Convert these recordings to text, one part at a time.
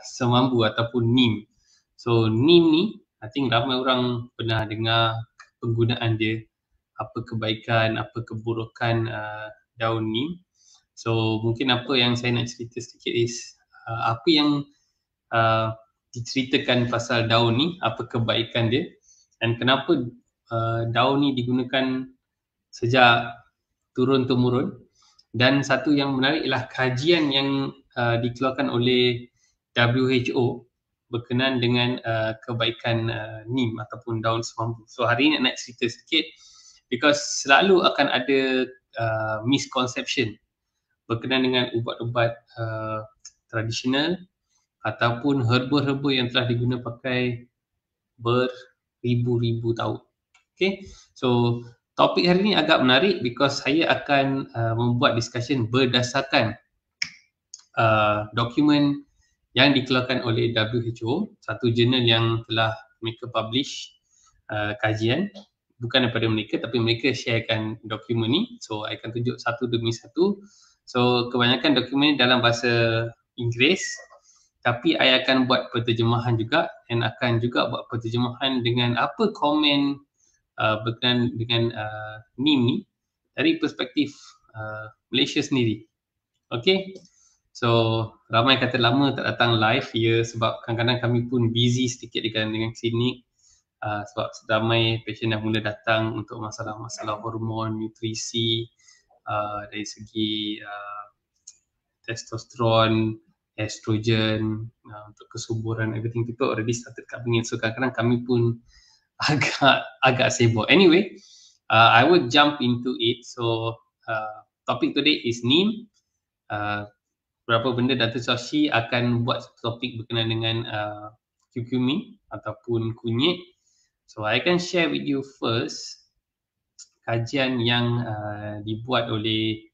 semampu ataupun NIM. So NIM ni I think ramai orang pernah dengar penggunaan dia, apa kebaikan, apa keburukan daun NIM. So mungkin apa yang saya nak cerita sedikit is apa yang diceritakan pasal daun ni, apa kebaikan dia dan kenapa daun ni digunakan sejak turun-temurun. Dan satu yang menarik ialah kajian yang dikeluarkan oleh WHO berkenaan dengan kebaikan NIM ataupun daun semampu. So hari ini nak cerita sikit because selalu akan ada misconception berkenaan dengan ubat-ubat tradisional ataupun herba-herba yang telah digunakan pakai beribu-ribu tahun. Okay, so topik hari ini agak menarik because saya akan membuat discussion berdasarkan dokumen yang dikeluarkan oleh WHO, satu jurnal yang telah mereka publish kajian, bukan daripada mereka tapi mereka sharekan dokumen ni. So I akan tunjuk satu demi satu. So kebanyakan dokumen dalam bahasa Inggeris, tapi I akan buat penterjemahan juga dan akan juga buat penterjemahan dengan apa komen berkenaan dengan NIM ni dari perspektif Malaysia sendiri. Okay, so ramai kata lama tak datang live ya, sebab kadang-kadang kami pun busy sedikit dengan klinik, sebab ramai pasien dah mula datang untuk masalah-masalah hormon, nutrisi, dari segi testosteron, estrogen, untuk kesuburan, everything people already started coming in. So kadang-kadang kami pun agak sibuk. Anyway, I would jump into it. So topic today is NIM. Berapa benda Dato' Shashi akan buat topik berkenaan dengan curcumin ataupun kunyit. So I can share with you first kajian yang dibuat oleh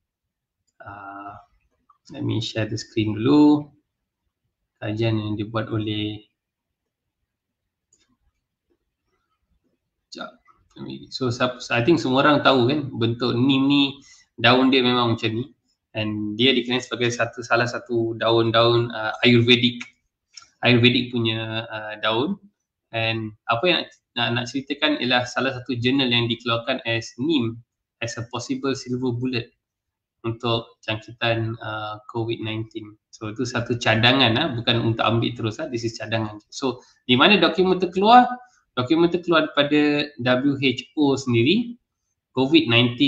let me share the screen dulu. Kajian yang dibuat oleh so I think semua orang tahu kan bentuk NIM ni, daun dia memang macam ni dan dia dikenal sebagai salah satu daun-daun Ayurvedic punya daun. And apa yang nak ceritakan ialah salah satu jurnal yang dikeluarkan as NIM as a possible silver bullet untuk jangkitan COVID-19. So itu satu cadangan, bukan untuk ambil terus, this is cadangan. So di mana dokumen itu keluar? Dokumen itu keluar daripada WHO sendiri, COVID-19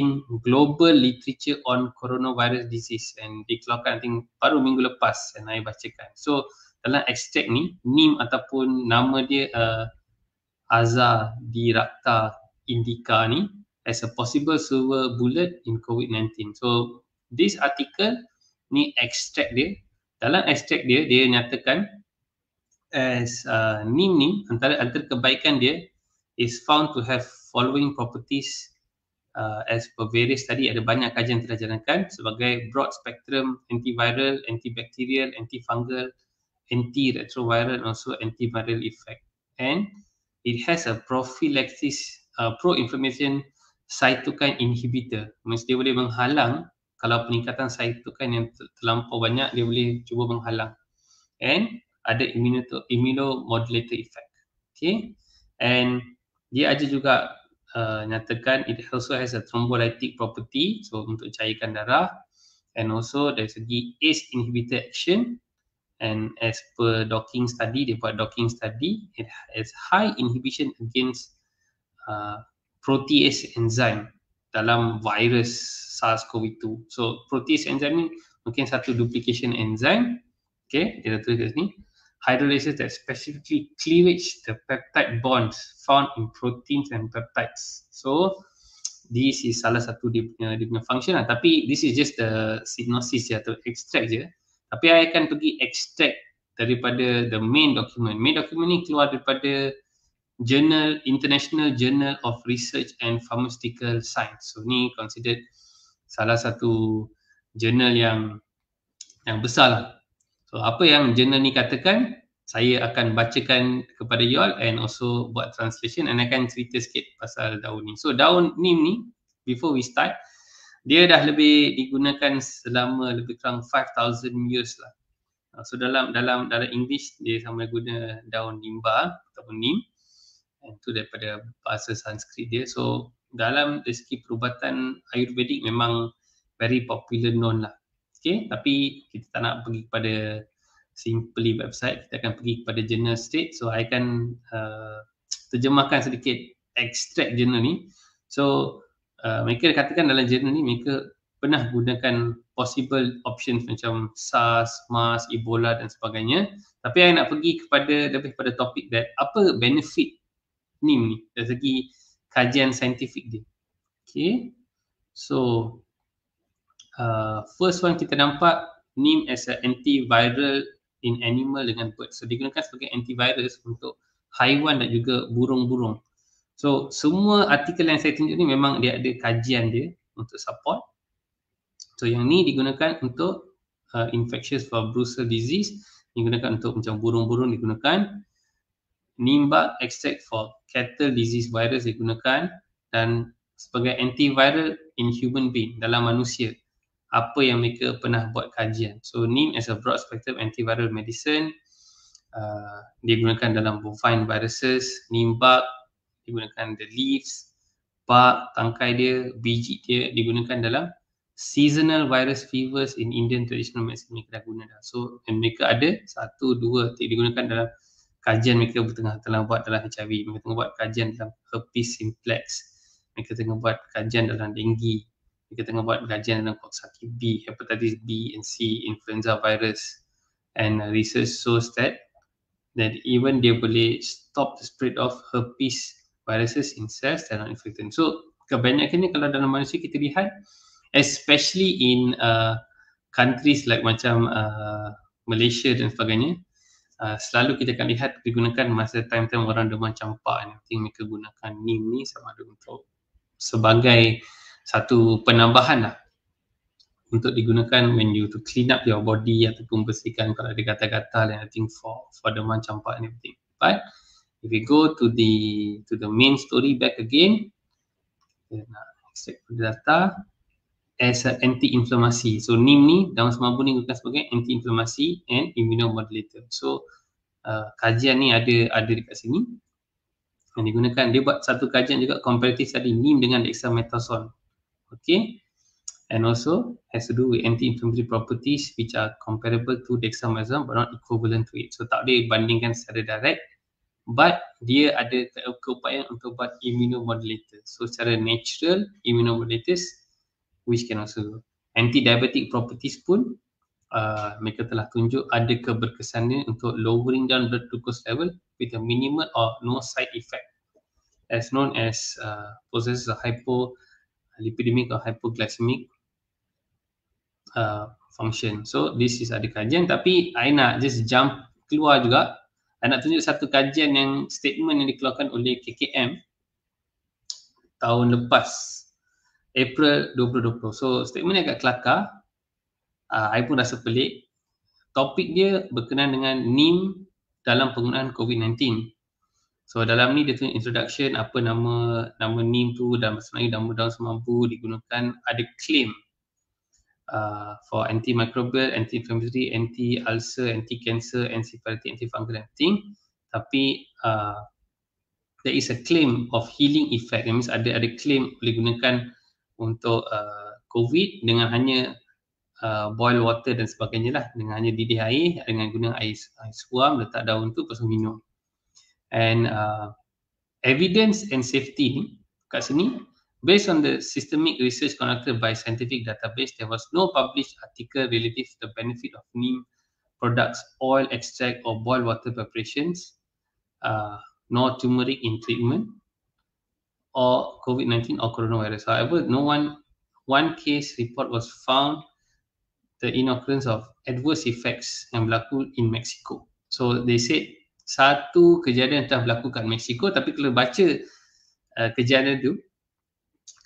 Global Literature on Coronavirus Disease, and dikeluarkan I think baru minggu lepas yang saya bacakan. So dalam ekstrak ni, NIM ataupun nama dia Azadirachta indica ni as a possible silver bullet in COVID-19. So this article ni ekstrak dia. Dalam ekstrak dia nyatakan as NIM ni antara kebaikan dia is found to have following properties as per various study. Ada banyak kajian telah jalankan sebagai broad spectrum antiviral, antibacterial, antifungal, antiretroviral and also antiviral effect, and it has a prophylaxis pro-inflammation cytokine inhibitor. Maksudnya dia boleh menghalang kalau peningkatan cytokine yang terlampau banyak, dia boleh cuba menghalang, and ada immunomodulator effect. Okay, and dia ada juga nyatakan it also has a thrombolytic property, so untuk cairkan darah, and also dari segi ACE inhibitor action, and as per docking study, dia buat docking study, it has high inhibition against protease enzyme dalam virus SARS-CoV-2. So protease enzyme ni mungkin satu duplication enzyme, okay, dia tulis kat sini, hydrolysis that specifically cleavage the peptide bonds found in proteins and peptides. So this is salah satu dia punya function lah. Tapi this is just the synopsis atau extract je. Tapi saya akan pergi extract daripada the main document. Main document ni keluar daripada Journal, International Journal of Research and Pharmaceutical Science. So ni considered salah satu jurnal yang besar lah. So apa yang jurnal ni katakan, saya akan bacakan kepada you all and also buat translation, and akan cerita sikit pasal daun ni. So daun NIM ni, before we start, dia dah lebih digunakan selama lebih kurang 5,000 years lah. So dalam English dia sama guna daun nimba ataupun neem, itu daripada bahasa Sanskrit dia. So dalam segi perubatan Ayurvedik memang very popular known lah. Okay, tapi kita tak nak pergi kepada simply website, kita akan pergi kepada journal straight. So I akan terjemahkan sedikit extract journal ni. So mereka katakan dalam journal ni mereka pernah gunakan possible options macam SARS, MERS, Ebola dan sebagainya. Tapi saya nak pergi kepada lebih pada topik that apa benefit neem ni dari segi kajian saintifik dia. Okay, so first one kita nampak neem as a antiviral in animal dengan bird. So digunakan sebagai antivirus untuk haiwan dan juga burung-burung. So semua artikel yang saya tunjuk ni memang dia ada kajian dia untuk support. So yang ni digunakan untuk infectious for brucell disease, digunakan untuk macam burung-burung digunakan. Neem bark extract for cattle disease virus digunakan, dan sebagai antiviral in human being, dalam manusia. Apa yang mereka pernah buat kajian. So neem as a broad spectrum antiviral medicine, digunakan dalam bovine viruses. Neem bark digunakan the leaves, bark, tangkai dia, biji dia digunakan dalam seasonal virus fevers in Indian traditional medicine. Mereka dah guna dah. So mereka ada 1, 2 digunakan dalam kajian mereka tengah buat dalam HIV. Mereka tengah buat kajian dalam herpes simplex. Mereka tengah buat kajian dalam dengue. Mereka tengah buat kajian dalam Coxsackie B, hepatitis B and C, influenza virus. And research shows that even dia boleh stop the spread of herpes viruses in cells that are infected. So kebanyakannya kalau dalam manusia kita lihat, especially in countries like macam Malaysia dan sebagainya, selalu kita akan lihat digunakan masa time-time orang demam campak ni. I think mereka gunakan neem ni sama ada untuk sebagai satu penambahan lah, untuk digunakan when you to clean up your body ataupun bersihkan kalau ada gatal-gatal and I think for demam campak and everything. But if we go to the main story back again, extract data as an anti-inflammatory. So neem ni daun semabun ni digunakan sebagai anti-inflammatory and immunomodulator. So kajian ni ada dekat sini yang digunakan. Dia buat satu kajian juga comparative study neem dengan dexamethasone. Okay, and also has to do with anti-inflammatory properties which are comparable to dexamethasone but not equivalent to it. So tak boleh bandingkan secara direct, but dia ada keupayaan untuk buat immunomodulator. So secara natural immunomodulators which can also anti-diabetic properties pun mereka telah tunjuk ada keberkesannya untuk lowering down blood glucose level with a minimal or no side effect, as known as processes of hypolipidemic or hypoglycemic function. So this is ada kajian, tapi I nak just jump keluar juga. I nak tunjuk satu kajian yang statement yang dikeluarkan oleh KKM tahun lepas, April 2020. So statement ni agak kelakar. I pun rasa pelik. Topik dia berkenaan dengan neem dalam penggunaan COVID-19. So dalam ni dia tunjuk introduction, apa nama neem tu, dan sebenarnya nama daun semampu digunakan, ada claim for antimicrobial, anti-inflammatory, anti-ulcer, anti-cancer, anti-separating, anti-fungal and everything. Tapi there is a claim of healing effect. That means ada claim boleh gunakan untuk COVID dengan hanya boil water dan sebagainya lah, dengan hanya didih air, dengan guna air suam, letak daun tu lepas tu minum. And evidence and safety ni kat sini, based on the systemic research conducted by scientific database, there was no published article relative to the benefit of neem products, oil extract or boiled water preparations, nor turmeric in treatment or COVID-19 or coronavirus. However, one case report was found the inoccurrence of adverse effects yang berlaku in Mexico. So they said satu kejadian telah berlaku kat Mexico, tapi kalau baca kejadian tu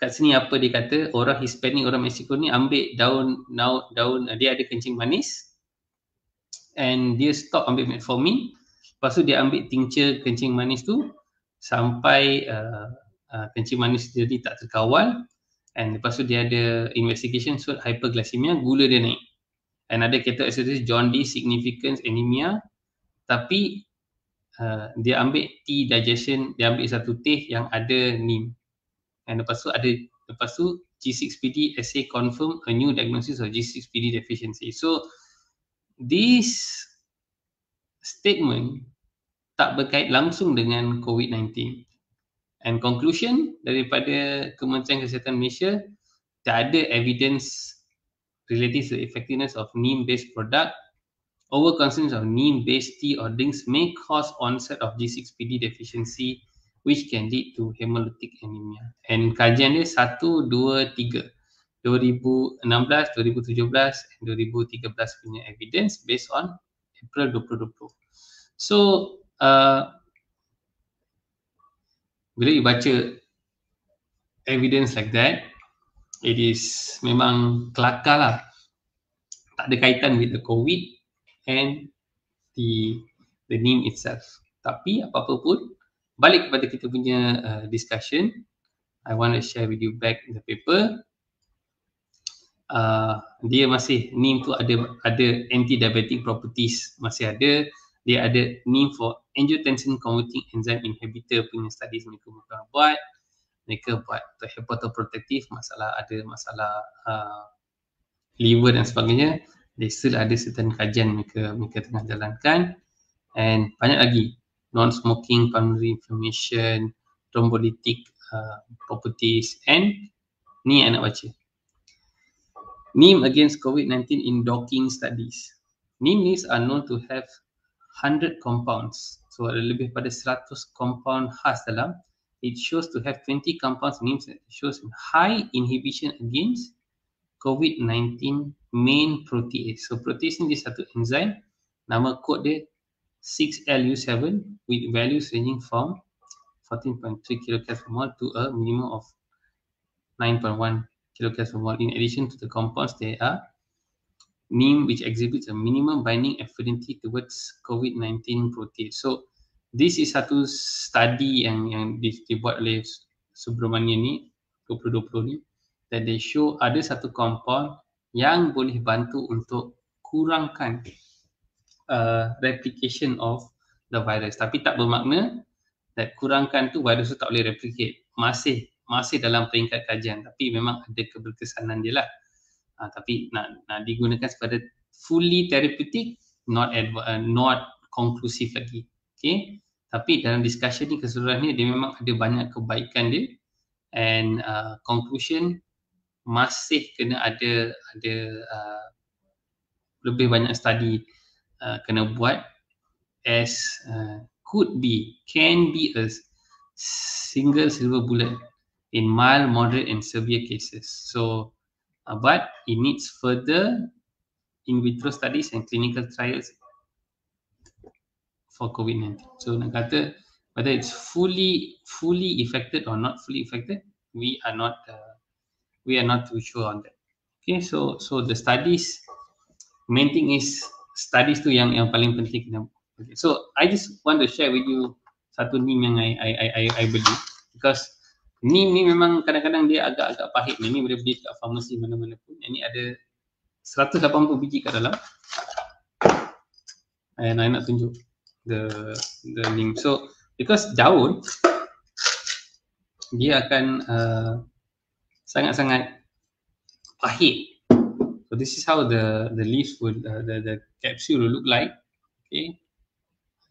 kat sini apa dia kata, orang Hispanic, orang Mexico ni ambil daun dia ada kencing manis and dia stop ambil metformin, lepas tu dia ambil tincture kencing manis tu sampai kencing manis jadi tak terkawal, and lepas tu dia ada investigation so hyperglycemia, gula dia naik. Another characteristic jaundice, significance, anemia. Tapi dia ambil tea digestion, dia ambil satu teh yang ada NIM. And lepas tu G6PD assay confirm a new diagnosis of G6PD deficiency. So this statement tak berkait langsung dengan COVID-19. And conclusion daripada Kementerian Kesihatan Malaysia, tak ada evidence related to the effectiveness of NIM-based product. Overconsumption of NIM-based tea or drinks may cause onset of G6PD deficiency, which can lead to hemolytic anemia. And kajian dia 1, 2, 3, 2016, 2017 and 2013 punya evidence based on April 2020. So bila you baca evidence like that, it is memang kelakar lah. Tak ada kaitan with the COVID and the NIM itself. Tapi apa-apa pun, balik kepada kita punya discussion, I want to share with you back the paper. Dia masih NIM tu ada anti-diabetic properties, masih ada. Dia ada NIM for angiotensin converting enzyme inhibitor punya studies mereka buat. Mereka buat hepatoprotective, ada masalah liver dan sebagainya. They still ada certain kajian mereka tengah jalankan. And banyak lagi, non-smoking, pulmonary inflammation, thrombolytic properties, and ni yang nak baca. NIM against COVID-19 in docking studies. NIM are known to have 100 compounds. So ada lebih pada 100 compound khas dalam. It shows to have 20 compounds NIM that shows high inhibition against COVID-19 main protease. So protease ni dia satu enzyme, nama kod dia 6LU7 with values ranging from 14.3 kcal/mol to a minimum of 9.1 kcal/mol. In addition to the compounds, there are NIM which exhibits a minimum binding affinity towards COVID-19 protease. So this is satu study yang dibuat oleh Subramanian ni 2020 ni, that they show ada satu compound yang boleh bantu untuk kurangkan replication of the virus. Tapi tak bermakna that kurangkan tu virus tu tak boleh replicate. Masih dalam peringkat kajian, tapi memang ada keberkesanan dia lah. Tapi nak digunakan sebagai fully therapeutic, not conclusive lagi. Okay? Tapi dalam discussion ni keseluruhannya dia memang ada banyak kebaikan dia, and conclusion masih kena ada lebih banyak study kena buat, as can be a single silver bullet in mild, moderate and severe cases. So but it needs further in vitro studies and clinical trials for COVID-19. So nak kata whether it's fully affected or not fully affected, we are not too sure on that. Okay, so the studies, main thing is studies tu yang paling penting kena. Okay, so I just want to share with you satu NIM yang I beli, because NIM ni memang kadang-kadang dia agak pahit. Ni boleh beli kat farmasi mana-mana pun. Yang ni ada 180 biji kat dalam. And I nak tunjuk the link. So because daun dia akan sangat-sangat pahit. So this is how the leaves would the capsule will look like. Okay,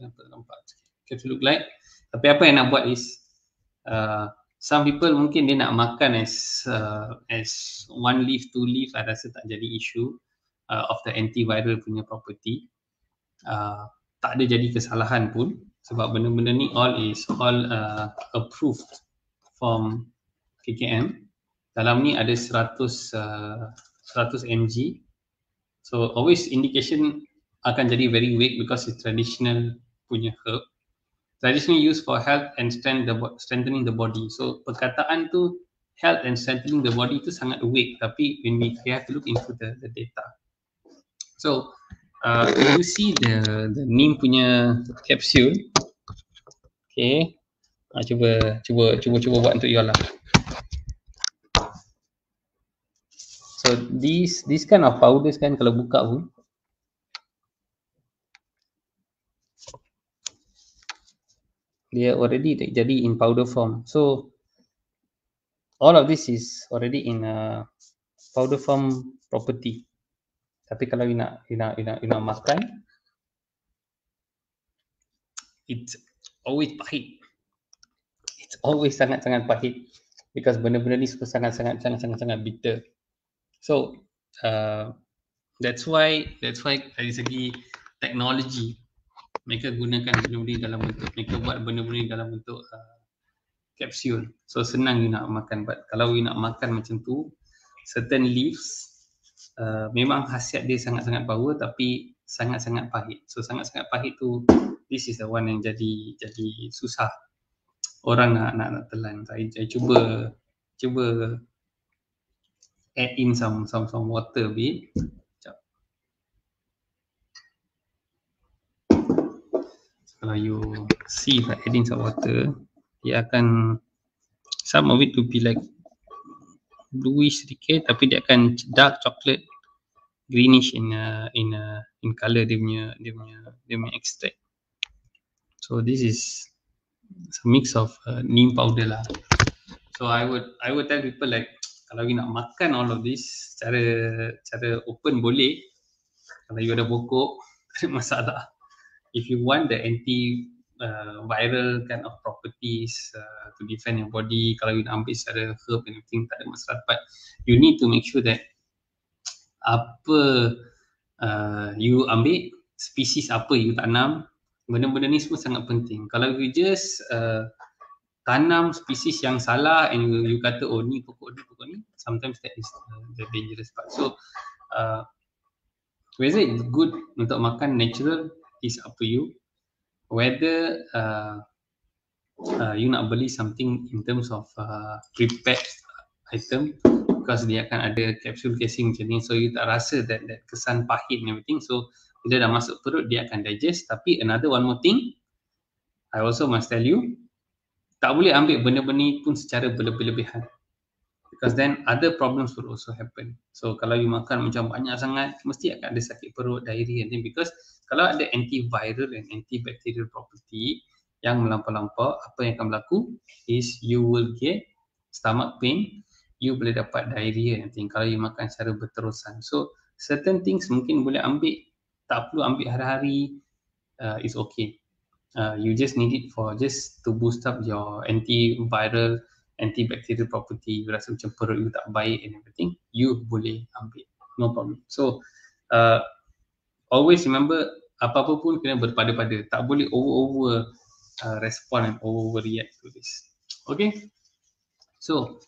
nampak capsule look like. Tapi apa yang nak buat is some people mungkin dia nak makan as one leaf, two leaf, I rasa tak jadi issue of the antiviral punya property. Tak ada jadi kesalahan pun, sebab benda-benda ni all approved from KKM. Dalam ni ada 100 mg. So always indication akan jadi very weak because it's traditional punya herb. Traditionally used for health and strengthening the body. So perkataan tu health and strengthening the body tu sangat weak, tapi when we have to look into the data. So you see the NIM punya capsule. Okay, cuba buat untuk you all lah. So So this kind of powders kan kalau buka pun dia already jadi in powder form. So all of this is already in a powder form property. Tapi kalau you nak makan, it's always pahit. It's always sangat-sangat pahit because benda-benda ni sangat-sangat bitter. So that's why dari segi teknologi mereka gunakan benda-benda dalam bentuk, mereka buat benda-benda dalam bentuk kapsul. So senang you nak makan. But kalau you nak makan macam tu, certain leaves memang khasiat dia sangat-sangat power tapi sangat-sangat pahit. So sangat-sangat pahit tu, this is the one yang jadi susah orang nak telan. Saya cuba add in some water a bit. Kalau you see if I add in some water, dia akan, some of it to be like bluish sedikit, tapi dia akan dark chocolate, greenish in color dia punya extract. So this is a mix of neem powder lah. So I would tell people like, kalau you nak makan all of this cara open boleh, kalau you ada pokok tak ada masalah. If you want the viral kind of properties to defend your body, kalau you nak ambil secara herb and everything, tak ada masalah. But you need to make sure that apa you ambil, spesies apa you tanam, benda-benda ni semua sangat penting. Kalau you just tanam spesies yang salah and you kata oh ni pokok ni, sometimes that is the dangerous part. So whether it's good untuk makan natural is up to you. Whether you nak beli something in terms of prepared item, because dia akan ada capsule casing macam ni, so you tak rasa that kesan pahit and everything. So bila dah masuk perut dia akan digest. Tapi another one more thing I also must tell you, tak boleh ambil benda-benda pun secara berlebihan, because then other problems will also happen. So kalau you makan macam banyak sangat, mesti akan ada sakit perut, diarrhea, because kalau ada antiviral and antibacterial property yang melampau-lampau, apa yang akan berlaku is you will get stomach pain, you boleh dapat diarrhea nanti kalau you makan secara berterusan. So certain things mungkin boleh ambil, tak perlu ambil hari-hari, is okay. You just need it for just to boost up your antiviral, antibacterial property. You rasa macam perut you tak baik and everything, you boleh ambil, no problem. So always remember, apa-apa pun kena berpada-pada, tak boleh over respond and overreact to this. Okay, so